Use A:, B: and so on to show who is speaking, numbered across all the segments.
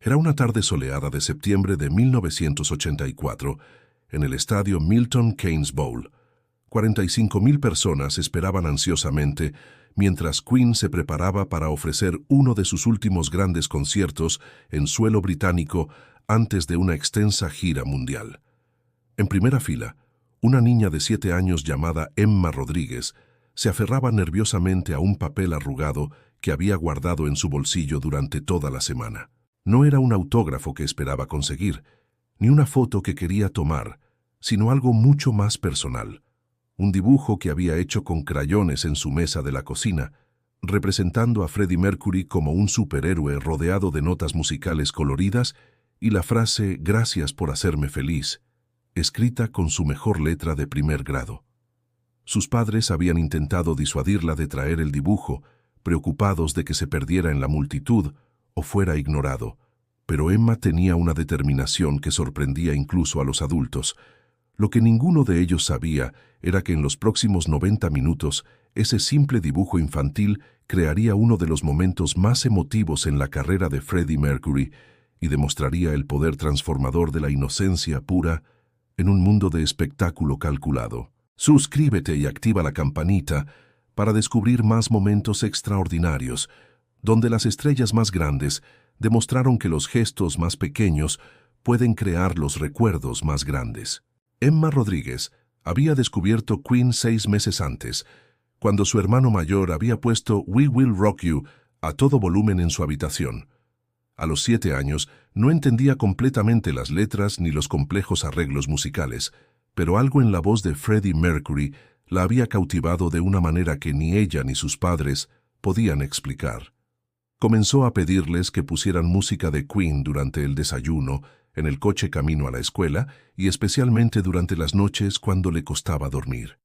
A: Era una tarde soleada de septiembre de 1984, en el estadio Milton Keynes Bowl. 45.000 personas esperaban ansiosamente mientras Queen se preparaba para ofrecer uno de sus últimos grandes conciertos en suelo británico antes de una extensa gira mundial. En primera fila, una niña de 7 años llamada Emma Rodríguez se aferraba nerviosamente a un papel arrugado que había guardado en su bolsillo durante toda la semana. No era un autógrafo que esperaba conseguir, ni una foto que quería tomar, sino algo mucho más personal. Un dibujo que había hecho con crayones en su mesa de la cocina, representando a Freddie Mercury como un superhéroe rodeado de notas musicales coloridas y la frase «Gracias por hacerme feliz», escrita con su mejor letra de primer grado. Sus padres habían intentado disuadirla de traer el dibujo, preocupados de que se perdiera en la multitud o fuera ignorado, pero Emma tenía una determinación que sorprendía incluso a los adultos. Lo que ninguno de ellos sabía era que en los próximos 90 minutos ese simple dibujo infantil crearía uno de los momentos más emotivos en la carrera de Freddie Mercury y demostraría el poder transformador de la inocencia pura en un mundo de espectáculo calculado. Suscríbete y activa la campanita para descubrir más momentos extraordinarios, donde las estrellas más grandes demostraron que los gestos más pequeños pueden crear los recuerdos más grandes. Emma Rodríguez había descubierto Queen 6 meses antes, cuando su hermano mayor había puesto We Will Rock You a todo volumen en su habitación. A los 7 años no entendía completamente las letras ni los complejos arreglos musicales, pero algo en la voz de Freddie Mercury la había cautivado de una manera que ni ella ni sus padres podían explicar. Comenzó a pedirles que pusieran música de Queen durante el desayuno, en el coche camino a la escuela y especialmente durante las noches cuando le costaba dormir.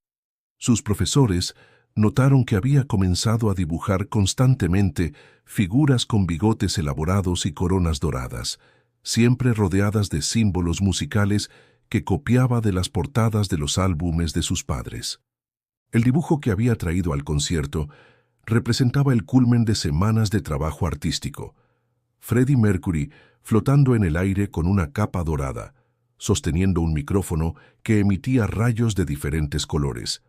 A: Sus profesores notaron que había comenzado a dibujar constantemente figuras con bigotes elaborados y coronas doradas, siempre rodeadas de símbolos musicales que copiaba de las portadas de los álbumes de sus padres. El dibujo que había traído al concierto representaba el culmen de semanas de trabajo artístico. Freddie Mercury flotando en el aire con una capa dorada, sosteniendo un micrófono que emitía rayos de diferentes colores,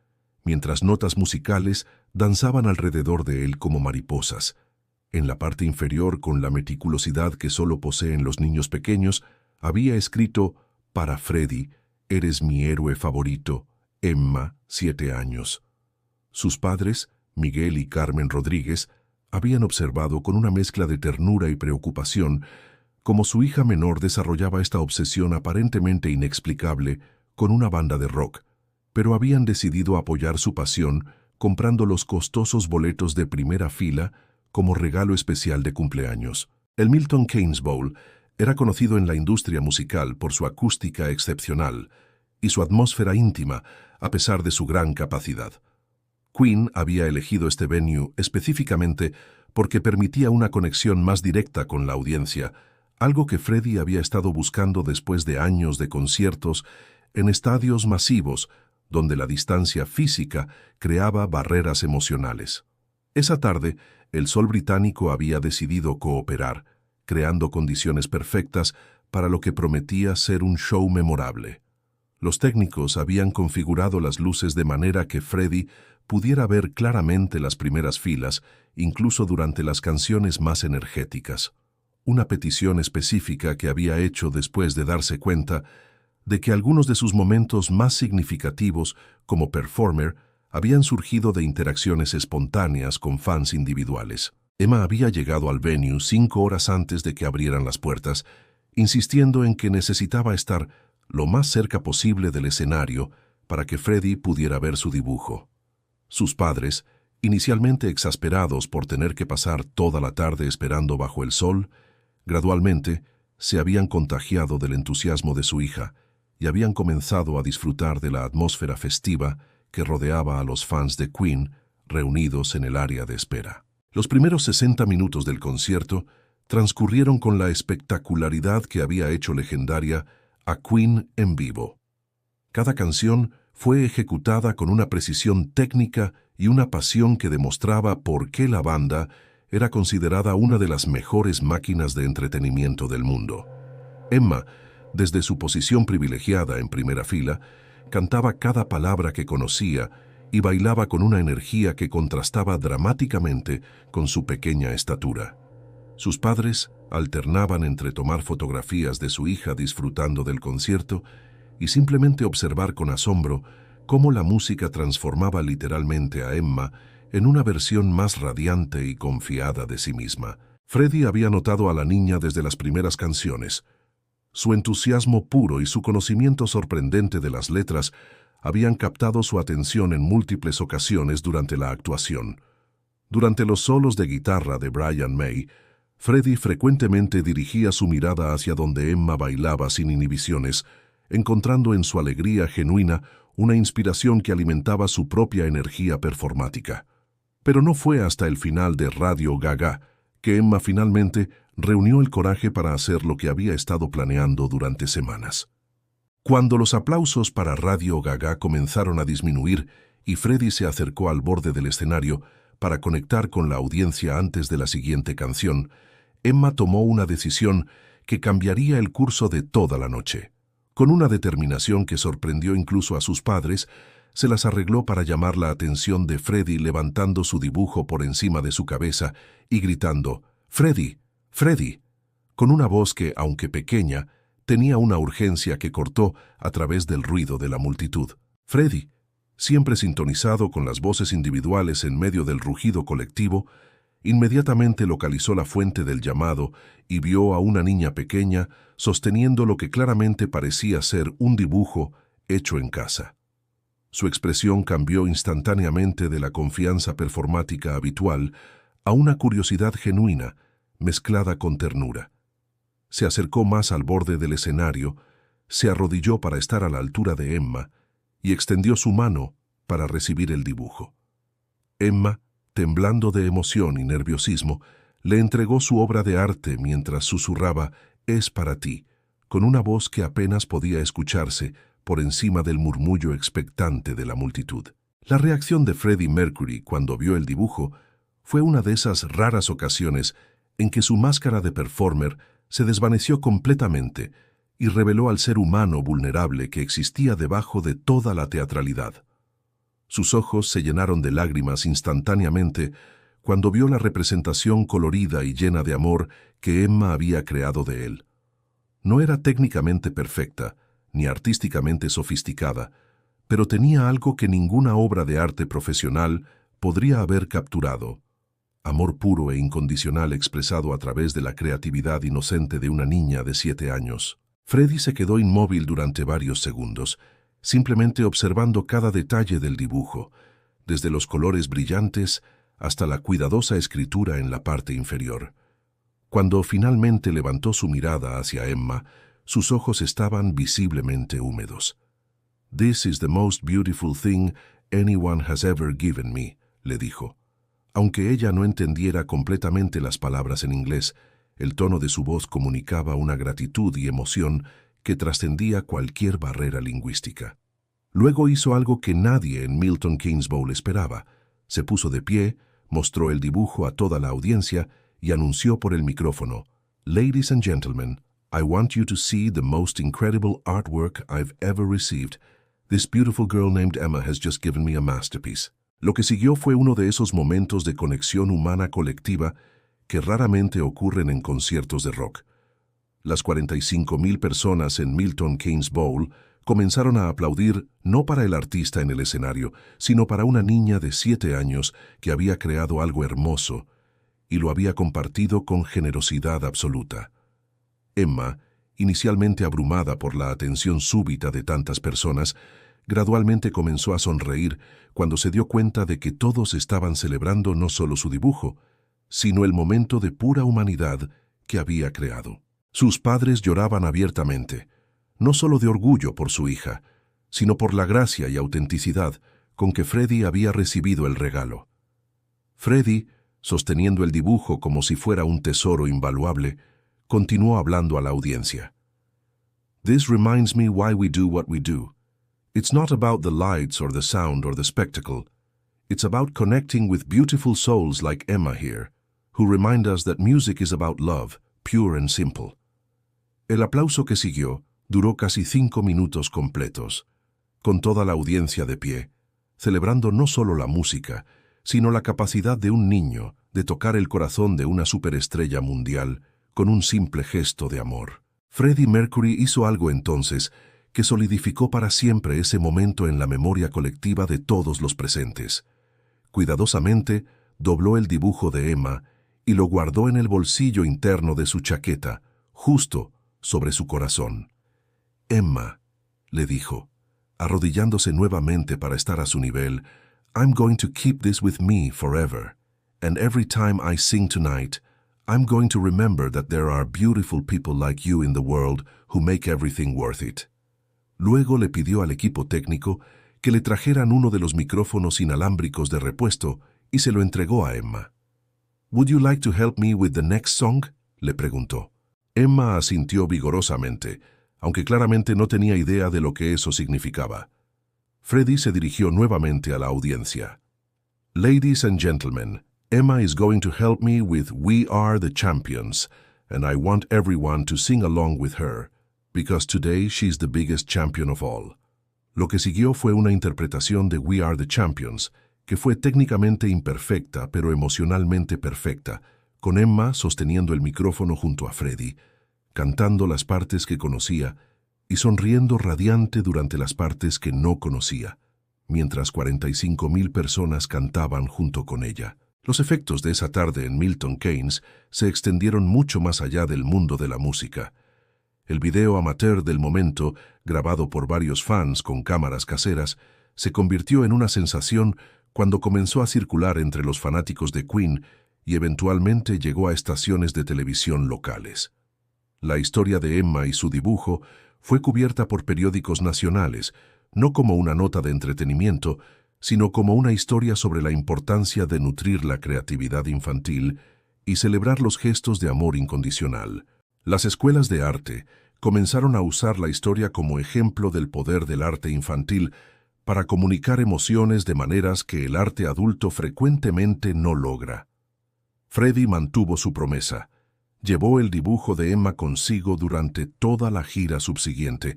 A: mientras notas musicales danzaban alrededor de él como mariposas. En la parte inferior, con la meticulosidad que solo poseen los niños pequeños, había escrito «Para Freddie, eres mi héroe favorito, Emma, 7 años». Sus padres, Miguel y Carmen Rodríguez, habían observado con una mezcla de ternura y preocupación cómo su hija menor desarrollaba esta obsesión aparentemente inexplicable con una banda de rock, pero habían decidido apoyar su pasión comprando los costosos boletos de primera fila como regalo especial de cumpleaños. El Milton Keynes Bowl era conocido en la industria musical por su acústica excepcional y su atmósfera íntima, a pesar de su gran capacidad. Queen había elegido este venue específicamente porque permitía una conexión más directa con la audiencia, algo que Freddie había estado buscando después de años de conciertos en estadios masivos, donde la distancia física creaba barreras emocionales. Esa tarde, el sol británico había decidido cooperar, creando condiciones perfectas para lo que prometía ser un show memorable. Los técnicos habían configurado las luces de manera que Freddie pudiera ver claramente las primeras filas, incluso durante las canciones más energéticas. Una petición específica que había hecho después de darse cuenta de que algunos de sus momentos más significativos como performer habían surgido de interacciones espontáneas con fans individuales. Emma había llegado al venue 5 horas antes de que abrieran las puertas, insistiendo en que necesitaba estar lo más cerca posible del escenario para que Freddie pudiera ver su dibujo. Sus padres, inicialmente exasperados por tener que pasar toda la tarde esperando bajo el sol, gradualmente se habían contagiado del entusiasmo de su hija y habían comenzado a disfrutar de la atmósfera festiva que rodeaba a los fans de Queen reunidos en el área de espera. Los primeros 60 minutos del concierto transcurrieron con la espectacularidad que había hecho legendaria a Queen en vivo. Cada canción fue ejecutada con una precisión técnica y una pasión que demostraba por qué la banda era considerada una de las mejores máquinas de entretenimiento del mundo. Emma, desde su posición privilegiada en primera fila, cantaba cada palabra que conocía y bailaba con una energía que contrastaba dramáticamente con su pequeña estatura. Sus padres alternaban entre tomar fotografías de su hija disfrutando del concierto y simplemente observar con asombro cómo la música transformaba literalmente a Emma en una versión más radiante y confiada de sí misma. Freddie había notado a la niña desde las primeras canciones. Su entusiasmo puro y su conocimiento sorprendente de las letras habían captado su atención en múltiples ocasiones durante la actuación. Durante los solos de guitarra de Brian May, Freddie frecuentemente dirigía su mirada hacia donde Emma bailaba sin inhibiciones, encontrando en su alegría genuina una inspiración que alimentaba su propia energía performática. Pero no fue hasta el final de Radio Gaga que Emma finalmente reunió el coraje para hacer lo que había estado planeando durante semanas. Cuando los aplausos para Radio Gaga comenzaron a disminuir y Freddie se acercó al borde del escenario para conectar con la audiencia antes de la siguiente canción, Emma tomó una decisión que cambiaría el curso de toda la noche. Con una determinación que sorprendió incluso a sus padres, se las arregló para llamar la atención de Freddie levantando su dibujo por encima de su cabeza y gritando «¡Freddie! ¡Freddie!», con una voz que, aunque pequeña, tenía una urgencia que cortó a través del ruido de la multitud. Freddie, siempre sintonizado con las voces individuales en medio del rugido colectivo, inmediatamente localizó la fuente del llamado y vio a una niña pequeña sosteniendo lo que claramente parecía ser un dibujo hecho en casa. Su expresión cambió instantáneamente de la confianza performática habitual a una curiosidad genuina, mezclada con ternura. Se acercó más al borde del escenario, se arrodilló para estar a la altura de Emma y extendió su mano para recibir el dibujo. Emma, temblando de emoción y nerviosismo, le entregó su obra de arte mientras susurraba «Es para ti», con una voz que apenas podía escucharse por encima del murmullo expectante de la multitud. La reacción de Freddie Mercury cuando vio el dibujo fue una de esas raras ocasiones en que su máscara de performer se desvaneció completamente y reveló al ser humano vulnerable que existía debajo de toda la teatralidad. Sus ojos se llenaron de lágrimas instantáneamente cuando vio la representación colorida y llena de amor que Emma había creado de él. No era técnicamente perfecta, ni artísticamente sofisticada, pero tenía algo que ninguna obra de arte profesional podría haber capturado: amor puro e incondicional expresado a través de la creatividad inocente de una niña de 7 años. Freddie se quedó inmóvil durante varios segundos, simplemente observando cada detalle del dibujo, desde los colores brillantes hasta la cuidadosa escritura en la parte inferior. Cuando finalmente levantó su mirada hacia Emma, sus ojos estaban visiblemente húmedos. «This is the most beautiful thing anyone has ever given me», le dijo. Aunque ella no entendiera completamente las palabras en inglés, el tono de su voz comunicaba una gratitud y emoción que trascendía cualquier barrera lingüística. Luego hizo algo que nadie en Milton Keynes Bowl esperaba. Se puso de pie, mostró el dibujo a toda la audiencia y anunció por el micrófono: «Ladies and gentlemen, I want you to see the most incredible artwork I've ever received. This beautiful girl named Emma has just given me a masterpiece». Lo que siguió fue uno de esos momentos de conexión humana colectiva que raramente ocurren en conciertos de rock. Las 45,000 personas en Milton Keynes Bowl comenzaron a aplaudir no para el artista en el escenario, sino para una niña de 7 años que había creado algo hermoso y lo había compartido con generosidad absoluta. Emma, inicialmente abrumada por la atención súbita de tantas personas, gradualmente comenzó a sonreír cuando se dio cuenta de que todos estaban celebrando no solo su dibujo, sino el momento de pura humanidad que había creado. Sus padres lloraban abiertamente, no solo de orgullo por su hija, sino por la gracia y autenticidad con que Freddie había recibido el regalo. Freddie, sosteniendo el dibujo como si fuera un tesoro invaluable, continuó hablando a la audiencia. «This reminds me why we do what we do. It's not about the lights or the sound or the spectacle. It's about connecting with beautiful souls like Emma here, who remind us that music is about love, pure and simple. El aplauso que siguió duró casi 5 minutos completos, con toda la audiencia de pie, celebrando no solo la música, sino la capacidad de un niño de tocar el corazón de una superestrella mundial con un simple gesto de amor. Freddie Mercury hizo algo entonces que solidificó para siempre ese momento en la memoria colectiva de todos los presentes. Cuidadosamente, dobló el dibujo de Emma y lo guardó en el bolsillo interno de su chaqueta, justo sobre su corazón. «Emma», le dijo, arrodillándose nuevamente para estar a su nivel, «I'm going to keep this with me forever, and every time I sing tonight, I'm going to remember that there are beautiful people like you in the world who make everything worth it». Luego le pidió al equipo técnico que le trajeran uno de los micrófonos inalámbricos de repuesto y se lo entregó a Emma. «Would you like to help me with the next song?», le preguntó. Emma asintió vigorosamente, aunque claramente no tenía idea de lo que eso significaba. Freddie se dirigió nuevamente a la audiencia. «Ladies and gentlemen, Emma is going to help me with We Are the Champions, and I want everyone to sing along with her, because today she's the biggest champion of all». Lo que siguió fue una interpretación de We Are the Champions, que fue técnicamente imperfecta, pero emocionalmente perfecta, con Emma sosteniendo el micrófono junto a Freddie, cantando las partes que conocía y sonriendo radiante durante las partes que no conocía, mientras 45,000 personas cantaban junto con ella. Los efectos de esa tarde en Milton Keynes se extendieron mucho más allá del mundo de la música. El video amateur del momento, grabado por varios fans con cámaras caseras, se convirtió en una sensación cuando comenzó a circular entre los fanáticos de Queen y eventualmente llegó a estaciones de televisión locales. La historia de Emma y su dibujo fue cubierta por periódicos nacionales, no como una nota de entretenimiento, sino como una historia sobre la importancia de nutrir la creatividad infantil y celebrar los gestos de amor incondicional. Las escuelas de arte comenzaron a usar la historia como ejemplo del poder del arte infantil para comunicar emociones de maneras que el arte adulto frecuentemente no logra. Freddie mantuvo su promesa. Llevó el dibujo de Emma consigo durante toda la gira subsiguiente,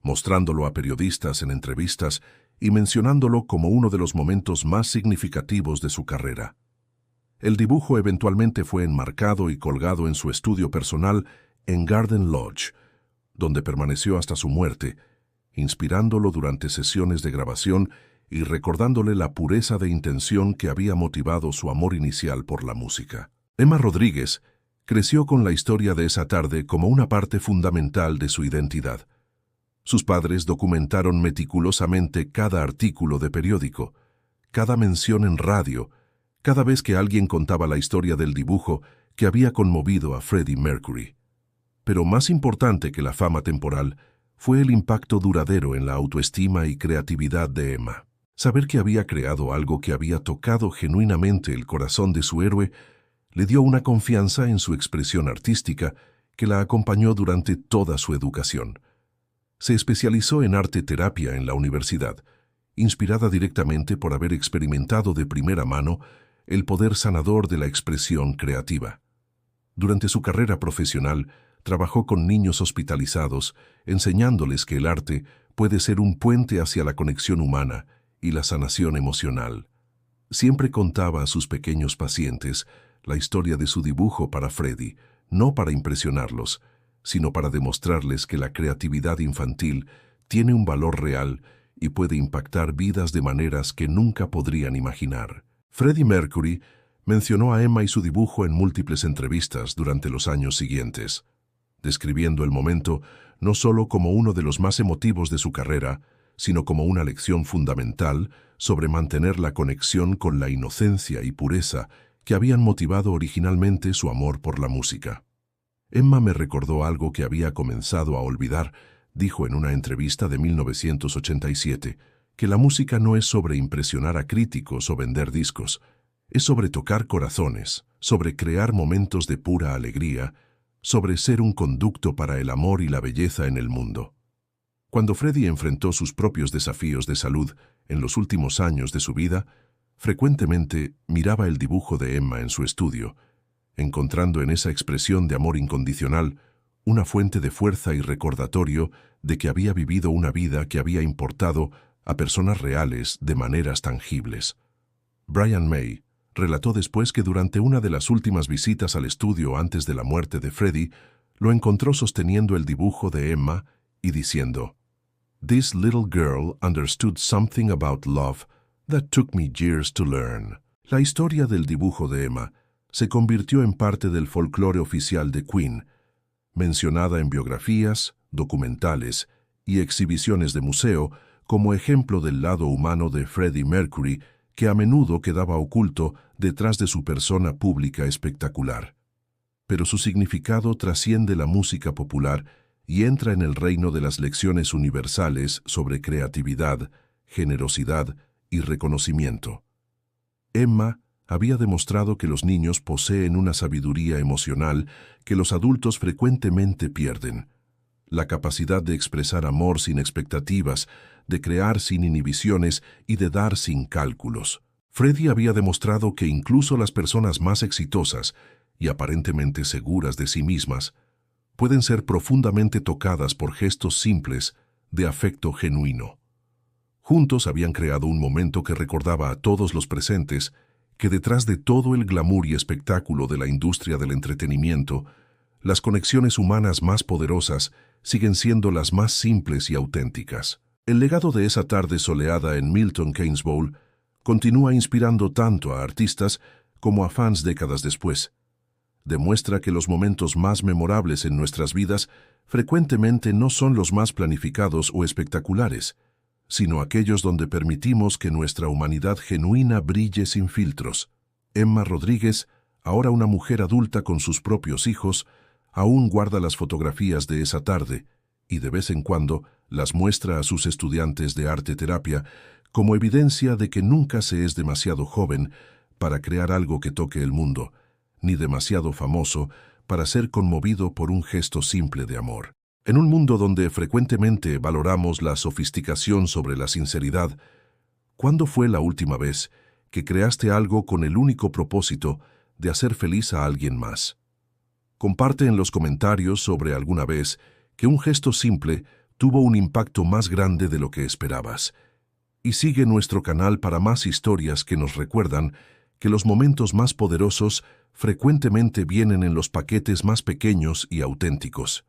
A: mostrándolo a periodistas en entrevistas y mencionándolo como uno de los momentos más significativos de su carrera. El dibujo eventualmente fue enmarcado y colgado en su estudio personal en Garden Lodge, donde permaneció hasta su muerte, inspirándolo durante sesiones de grabación y recordándole la pureza de intención que había motivado su amor inicial por la música. Emma Rodríguez creció con la historia de esa tarde como una parte fundamental de su identidad. Sus padres documentaron meticulosamente cada artículo de periódico, cada mención en radio, cada vez que alguien contaba la historia del dibujo que había conmovido a Freddie Mercury. Pero más importante que la fama temporal fue el impacto duradero en la autoestima y creatividad de Emma. Saber que había creado algo que había tocado genuinamente el corazón de su héroe le dio una confianza en su expresión artística que la acompañó durante toda su educación. Se especializó en arte terapia en la universidad, inspirada directamente por haber experimentado de primera mano el poder sanador de la expresión creativa. Durante su carrera profesional, trabajó con niños hospitalizados, enseñándoles que el arte puede ser un puente hacia la conexión humana y la sanación emocional. Siempre contaba a sus pequeños pacientes la historia de su dibujo para Freddie, no para impresionarlos, sino para demostrarles que la creatividad infantil tiene un valor real y puede impactar vidas de maneras que nunca podrían imaginar. Freddie Mercury mencionó a Emma y su dibujo en múltiples entrevistas durante los años siguientes, describiendo el momento no solo como uno de los más emotivos de su carrera, sino como una lección fundamental sobre mantener la conexión con la inocencia y pureza que habían motivado originalmente su amor por la música. Emma me recordó algo que había comenzado a olvidar, dijo en una entrevista de 1987, que la música no es sobre impresionar a críticos o vender discos, es sobre tocar corazones, sobre crear momentos de pura alegría, sobre ser un conducto para el amor y la belleza en el mundo. Cuando Freddie enfrentó sus propios desafíos de salud en los últimos años de su vida, frecuentemente miraba el dibujo de Emma en su estudio encontrando en esa expresión de amor incondicional una fuente de fuerza y recordatorio de que había vivido una vida que había importado a personas reales de maneras tangibles. Brian May relató después que durante una de las últimas visitas al estudio antes de la muerte de Freddie, lo encontró sosteniendo el dibujo de Emma y diciendo, "This little girl understood something about love that took me years to learn." La historia del dibujo de Emma se convirtió en parte del folclore oficial de Queen, mencionada en biografías, documentales y exhibiciones de museo como ejemplo del lado humano de Freddie Mercury, que a menudo quedaba oculto detrás de su persona pública espectacular. Pero su significado trasciende la música popular y entra en el reino de las lecciones universales sobre creatividad, generosidad y reconocimiento. Emma había demostrado que los niños poseen una sabiduría emocional que los adultos frecuentemente pierden. La capacidad de expresar amor sin expectativas, de crear sin inhibiciones y de dar sin cálculos. Freddie había demostrado que incluso las personas más exitosas y aparentemente seguras de sí mismas pueden ser profundamente tocadas por gestos simples de afecto genuino. Juntos habían creado un momento que recordaba a todos los presentes que detrás de todo el glamour y espectáculo de la industria del entretenimiento, las conexiones humanas más poderosas siguen siendo las más simples y auténticas. El legado de esa tarde soleada en Milton Keynes Bowl continúa inspirando tanto a artistas como a fans décadas después. Demuestra que los momentos más memorables en nuestras vidas frecuentemente no son los más planificados o espectaculares, sino aquellos donde permitimos que nuestra humanidad genuina brille sin filtros. Emma Rodríguez, ahora una mujer adulta con sus propios hijos, aún guarda las fotografías de esa tarde y de vez en cuando las muestra a sus estudiantes de arte terapia como evidencia de que nunca se es demasiado joven para crear algo que toque el mundo, ni demasiado famoso para ser conmovido por un gesto simple de amor. En un mundo donde frecuentemente valoramos la sofisticación sobre la sinceridad, ¿cuándo fue la última vez que creaste algo con el único propósito de hacer feliz a alguien más? Comparte en los comentarios sobre alguna vez que un gesto simple tuvo un impacto más grande de lo que esperabas. Y sigue nuestro canal para más historias que nos recuerdan que los momentos más poderosos frecuentemente vienen en los paquetes más pequeños y auténticos.